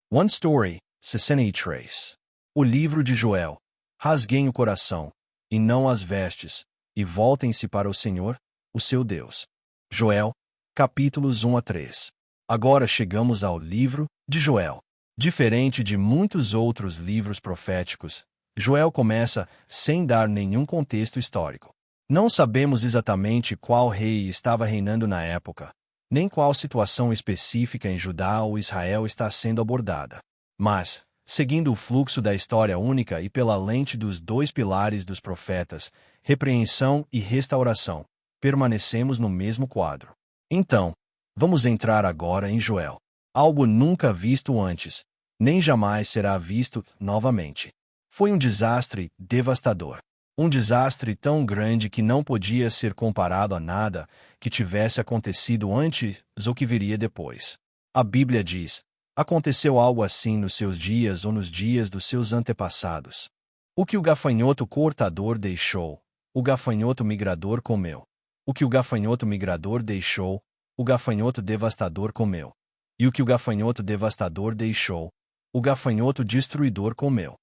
One Story, 63. O livro de Joel. Rasguem o coração, e não as vestes, e voltem-se para o Senhor, o seu Deus. Joel, capítulos 1 a 3. Agora chegamos ao livro de Joel. Diferente de muitos outros livros proféticos, Joel começa sem dar nenhum contexto histórico. Não sabemos exatamente qual rei estava reinando na época, nem qual situação específica em Judá ou Israel está sendo abordada. Mas, seguindo o fluxo da história única e pela lente dos dois pilares dos profetas, repreensão e restauração, permanecemos no mesmo quadro. Então, vamos entrar agora em Joel. Algo nunca visto antes, nem jamais será visto novamente. Foi um desastre devastador. Um desastre tão grande que não podia ser comparado a nada que tivesse acontecido antes ou que viria depois. A Bíblia diz: aconteceu algo assim nos seus dias ou nos dias dos seus antepassados. O que o gafanhoto cortador deixou, o gafanhoto migrador comeu. O que o gafanhoto migrador deixou, o gafanhoto devastador comeu. E o que o gafanhoto devastador deixou, o gafanhoto destruidor comeu.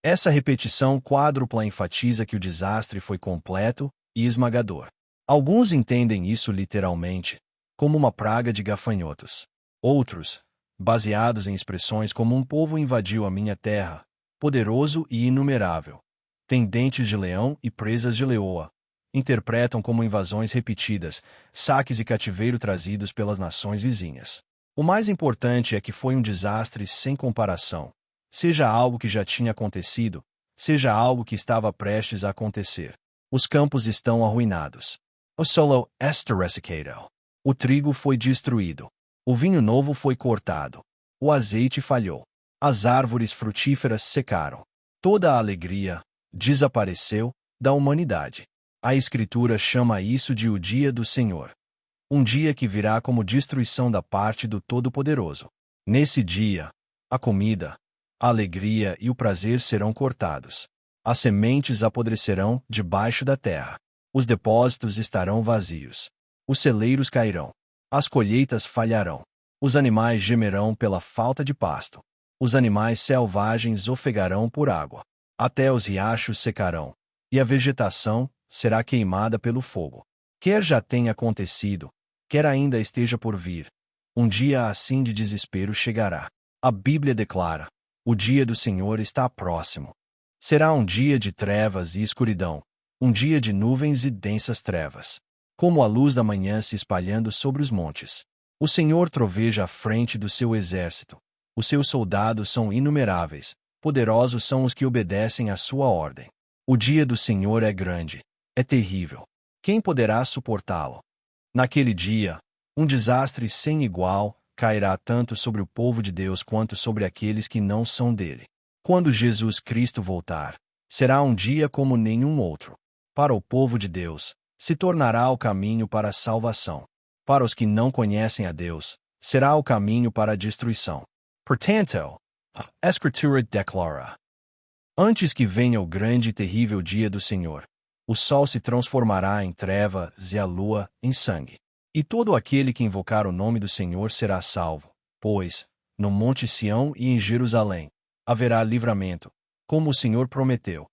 Essa repetição quádrupla enfatiza que o desastre foi completo e esmagador. Alguns entendem isso literalmente, como uma praga de gafanhotos. Outros, baseados em expressões como um povo invadiu a minha terra, poderoso e inumerável, tem dentes de leão e presas de leoa, interpretam como invasões repetidas, saques e cativeiro trazidos pelas nações vizinhas. O mais importante é que foi um desastre sem comparação. Seja algo que já tinha acontecido, seja algo que estava prestes a acontecer. Os campos estão arruinados. O solo está ressecado. O trigo foi destruído. O vinho novo foi cortado. O azeite falhou. As árvores frutíferas secaram. Toda a alegria desapareceu da humanidade. A Escritura chama isso de o dia do Senhor. Um dia que virá como destruição da parte do Todo-Poderoso. Nesse dia, a comida, a alegria e o prazer serão cortados. As sementes apodrecerão debaixo da terra. Os depósitos estarão vazios. Os celeiros cairão. As colheitas falharão. Os animais gemerão pela falta de pasto. Os animais selvagens ofegarão por água. Até os riachos secarão. E a vegetação será queimada pelo fogo. Quer já tenha acontecido, quer ainda esteja por vir, um dia assim de desespero chegará. A Bíblia declara: o dia do Senhor está próximo. Será um dia de trevas e escuridão, um dia de nuvens e densas trevas, como a luz da manhã se espalhando sobre os montes. O Senhor troveja à frente do seu exército. Os seus soldados são inumeráveis, poderosos são os que obedecem à sua ordem. O dia do Senhor é grande, é terrível. Quem poderá suportá-lo? Naquele dia, um desastre sem igual cairá tanto sobre o povo de Deus quanto sobre aqueles que não são dele. Quando Jesus Cristo voltar, será um dia como nenhum outro. Para o povo de Deus, se tornará o caminho para a salvação. Para os que não conhecem a Deus, será o caminho para a destruição. Portanto, a Escritura declara: antes que venha o grande e terrível dia do Senhor, o sol se transformará em trevas e a lua em sangue. E todo aquele que invocar o nome do Senhor será salvo, pois, no Monte Sião e em Jerusalém, haverá livramento, como o Senhor prometeu.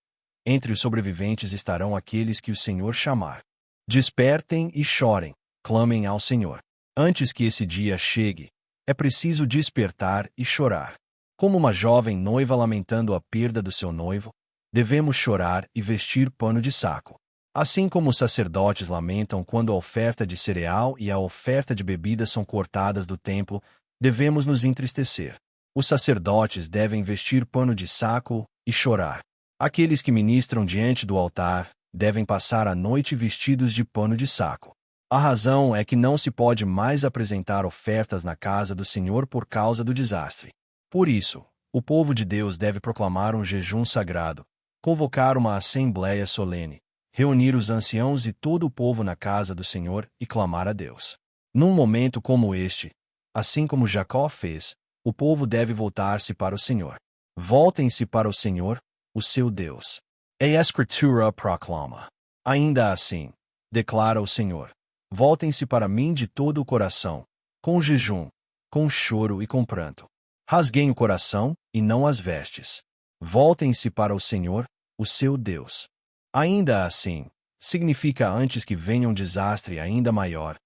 Entre os sobreviventes estarão aqueles que o Senhor chamar. Despertem e chorem, clamem ao Senhor. Antes que esse dia chegue, é preciso despertar e chorar. Como uma jovem noiva lamentando a perda do seu noivo, devemos chorar e vestir pano de saco. Assim como os sacerdotes lamentam quando a oferta de cereal e a oferta de bebida são cortadas do templo, devemos nos entristecer. Os sacerdotes devem vestir pano de saco e chorar. Aqueles que ministram diante do altar devem passar a noite vestidos de pano de saco. A razão é que não se pode mais apresentar ofertas na casa do Senhor por causa do desastre. Por isso, o povo de Deus deve proclamar um jejum sagrado, convocar uma assembleia solene, reunir os anciãos e todo o povo na casa do Senhor e clamar a Deus. Num momento como este, assim como Jacó fez, o povo deve voltar-se para o Senhor. Voltem-se para o Senhor, o seu Deus. A Escritura proclama: ainda assim, declara o Senhor, voltem-se para mim de todo o coração, com jejum, com choro e com pranto. Rasguem o coração, e não as vestes. Voltem-se para o Senhor, o seu Deus. Ainda assim, significa antes que venha um desastre ainda maior,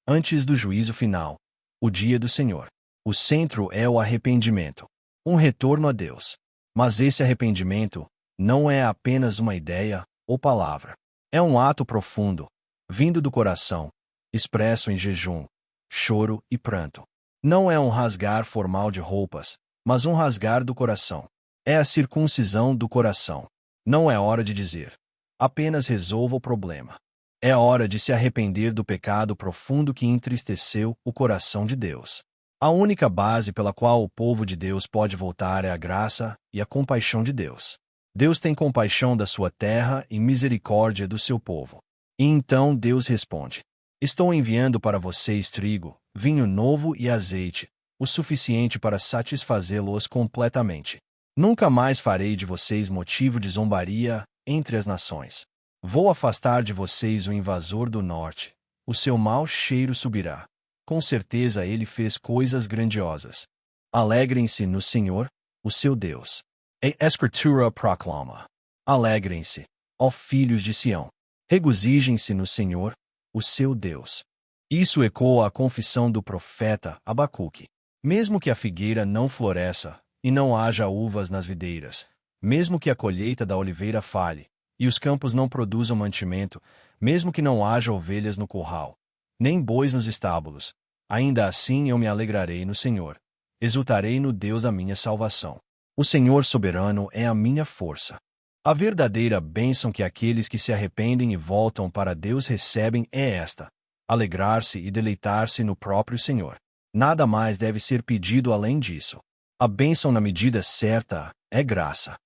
antes do juízo final, o dia do Senhor. O centro é o arrependimento, um retorno a Deus. Mas esse arrependimento não é apenas uma ideia ou palavra. É um ato profundo, vindo do coração, expresso em jejum, choro e pranto. Não é um rasgar formal de roupas, mas um rasgar do coração. É a circuncisão do coração. Não é hora de dizer, apenas resolva o problema. É hora de se arrepender do pecado profundo que entristeceu o coração de Deus. A única base pela qual o povo de Deus pode voltar é a graça e a compaixão de Deus. Deus tem compaixão da sua terra e misericórdia do seu povo. E então Deus responde: Estou enviando para vocês trigo, vinho novo e azeite, o suficiente para satisfazê-los completamente. Nunca mais farei de vocês motivo de zombaria entre as nações. Vou afastar de vocês o invasor do norte. O seu mau cheiro subirá. Com certeza ele fez coisas grandiosas. Alegrem-se no Senhor, o seu Deus. A Escritura proclama: Alegrem-se, ó filhos de Sião. Regozijem-se no Senhor, o seu Deus. Isso ecoa a confissão do profeta Abacuque. Mesmo que a figueira não floresça, e não haja uvas nas videiras, mesmo que a colheita da oliveira falhe, e os campos não produzam mantimento, mesmo que não haja ovelhas no curral, nem bois nos estábulos, ainda assim eu me alegrarei no Senhor. Exultarei no Deus da minha salvação. O Senhor soberano é a minha força. A verdadeira bênção que aqueles que se arrependem e voltam para Deus recebem é esta: alegrar-se e deleitar-se no próprio Senhor. Nada mais deve ser pedido além disso. A bênção na medida certa é graça.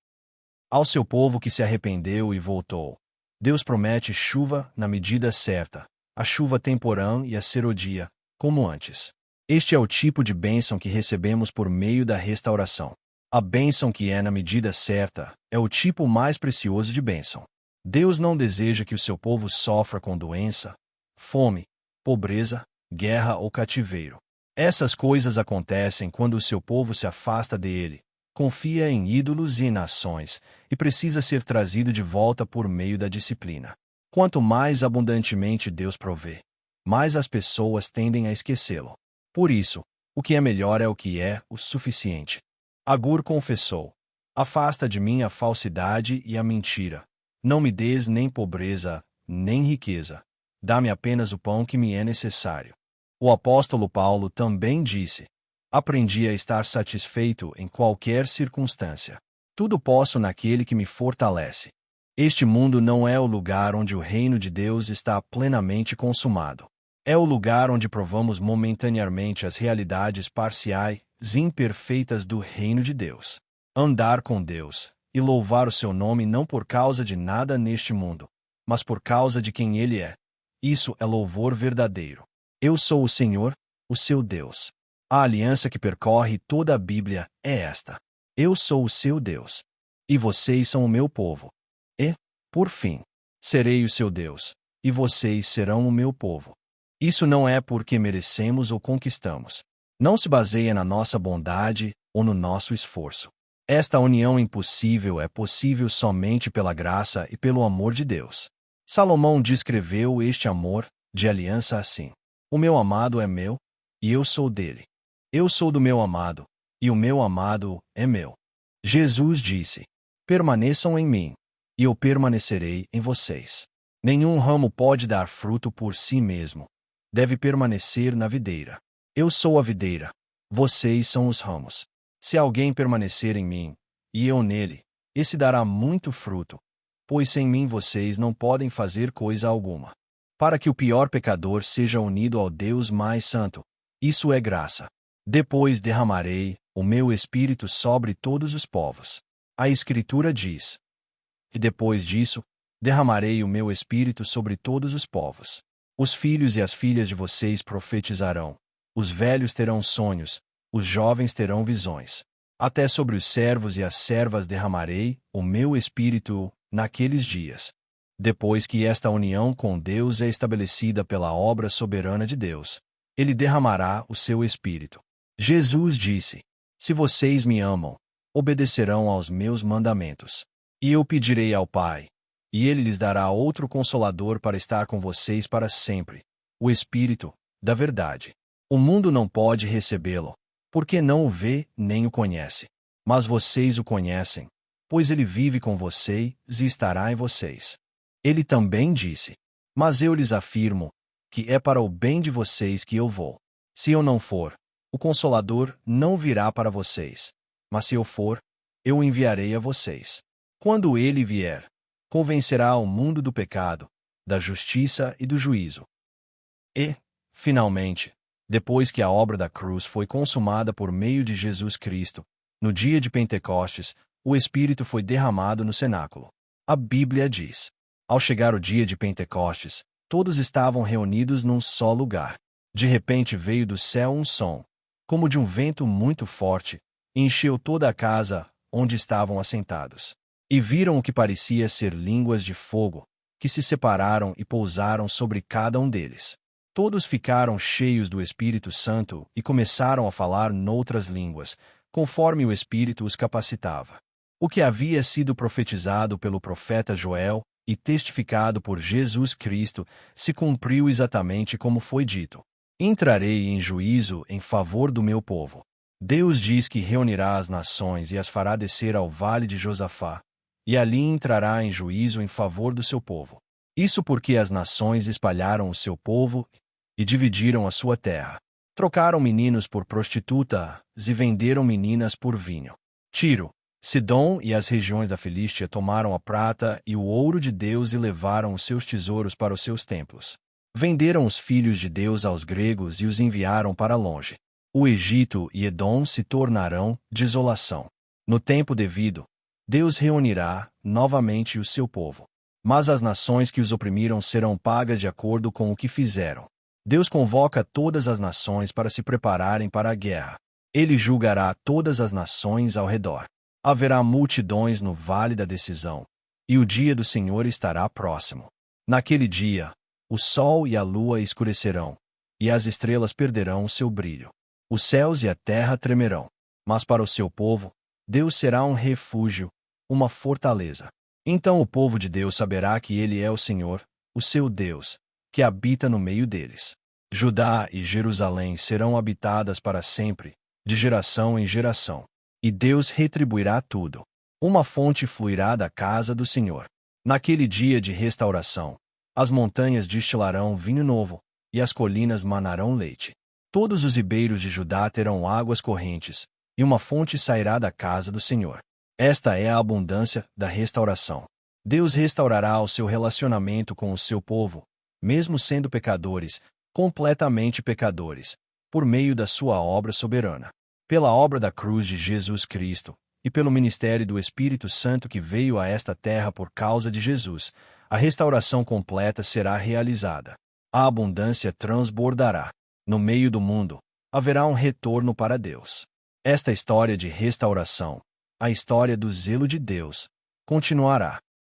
Ao seu povo que se arrependeu e voltou, Deus promete chuva na medida certa, a chuva temporã e a serodia, como antes. Este é o tipo de bênção que recebemos por meio da restauração. A bênção que é na medida certa é o tipo mais precioso de bênção. Deus não deseja que o seu povo sofra com doença, fome, pobreza, guerra ou cativeiro. Essas coisas acontecem quando o seu povo se afasta dele, confia em ídolos e em nações, e precisa ser trazido de volta por meio da disciplina. Quanto mais abundantemente Deus provê, mais as pessoas tendem a esquecê-lo. Por isso, o que é melhor é o que é o suficiente. Agur confessou: Afasta de mim a falsidade e a mentira. Não me des nem pobreza, nem riqueza. Dá-me apenas o pão que me é necessário. O apóstolo Paulo também disse: Aprendi a estar satisfeito em qualquer circunstância. Tudo posso naquele que me fortalece. Este mundo não é o lugar onde o reino de Deus está plenamente consumado. É o lugar onde provamos momentaneamente as realidades parciais e imperfeitas do reino de Deus. Andar com Deus e louvar o seu nome não por causa de nada neste mundo, mas por causa de quem Ele é. Isso é louvor verdadeiro. Eu sou o Senhor, o seu Deus. A aliança que percorre toda a Bíblia é esta: Eu sou o seu Deus. E vocês são o meu povo. E, por fim, serei o seu Deus, e vocês serão o meu povo. Isso não é porque merecemos ou conquistamos. Não se baseia na nossa bondade ou no nosso esforço. Esta união impossível é possível somente pela graça e pelo amor de Deus. Salomão descreveu este amor de aliança assim: O meu amado é meu, e eu sou dele. Eu sou do meu amado, e o meu amado é meu. Jesus disse: Permaneçam em mim, e eu permanecerei em vocês. Nenhum ramo pode dar fruto por si mesmo. Deve permanecer na videira. Eu sou a videira, vocês são os ramos. Se alguém permanecer em mim, e eu nele, esse dará muito fruto, pois sem mim vocês não podem fazer coisa alguma. Para que o pior pecador seja unido ao Deus mais santo, isso é graça. Depois derramarei o meu espírito sobre todos os povos. A Escritura diz: E depois disso, derramarei o meu espírito sobre todos os povos. Os filhos e as filhas de vocês profetizarão. Os velhos terão sonhos, os jovens terão visões. Até sobre os servos e as servas derramarei o meu espírito naqueles dias. Depois que esta união com Deus é estabelecida pela obra soberana de Deus, Ele derramará o seu espírito. Jesus disse: Se vocês me amam, obedecerão aos meus mandamentos. E eu pedirei ao Pai, e ele lhes dará outro Consolador para estar com vocês para sempre, o Espírito da verdade. O mundo não pode recebê-lo, porque não o vê nem o conhece. Mas vocês o conhecem, pois ele vive com vocês e estará em vocês. Ele também disse: Mas eu lhes afirmo que é para o bem de vocês que eu vou. Se eu não for, o Consolador não virá para vocês. Mas se eu for, eu o enviarei a vocês. Quando ele vier, convencerá o mundo do pecado, da justiça e do juízo. E, finalmente, depois que a obra da cruz foi consumada por meio de Jesus Cristo, no dia de Pentecostes, o Espírito foi derramado no cenáculo. A Bíblia diz: Ao chegar o dia de Pentecostes, todos estavam reunidos num só lugar. De repente veio do céu um som, como de um vento muito forte, e encheu toda a casa onde estavam assentados. E viram o que parecia ser línguas de fogo, que se separaram e pousaram sobre cada um deles. Todos ficaram cheios do Espírito Santo e começaram a falar noutras línguas, conforme o Espírito os capacitava. O que havia sido profetizado pelo profeta Joel e testificado por Jesus Cristo se cumpriu exatamente como foi dito. Entrarei em juízo em favor do meu povo. Deus diz que reunirá as nações e as fará descer ao vale de Josafá, e ali entrará em juízo em favor do seu povo. Isso porque as nações espalharam o seu povo e dividiram a sua terra. Trocaram meninos por prostitutas e venderam meninas por vinho. Tiro, Sidom e as regiões da Filístia tomaram a prata e o ouro de Deus e levaram os seus tesouros para os seus templos. Venderam os filhos de Deus aos gregos e os enviaram para longe. O Egito e Edom se tornarão desolação. No tempo devido, Deus reunirá novamente o seu povo. Mas as nações que os oprimiram serão pagas de acordo com o que fizeram. Deus convoca todas as nações para se prepararem para a guerra. Ele julgará todas as nações ao redor. Haverá multidões no vale da decisão, e o dia do Senhor estará próximo. Naquele dia, o sol e a lua escurecerão, e as estrelas perderão o seu brilho. Os céus e a terra tremerão. Mas para o seu povo, Deus será um refúgio, uma fortaleza. Então o povo de Deus saberá que ele é o Senhor, o seu Deus, que habita no meio deles. Judá e Jerusalém serão habitadas para sempre, de geração em geração. E Deus retribuirá tudo. Uma fonte fluirá da casa do Senhor. Naquele dia de restauração, as montanhas destilarão vinho novo, e as colinas manarão leite. Todos os ribeiros de Judá terão águas correntes, e uma fonte sairá da casa do Senhor. Esta é a abundância da restauração. Deus restaurará o seu relacionamento com o seu povo, mesmo sendo pecadores, completamente pecadores, por meio da sua obra soberana. Pela obra da cruz de Jesus Cristo, e pelo ministério do Espírito Santo que veio a esta terra por causa de Jesus, a restauração completa será realizada. A abundância transbordará. No meio do mundo, haverá um retorno para Deus. Esta história de restauração, a história do zelo de Deus, continuará.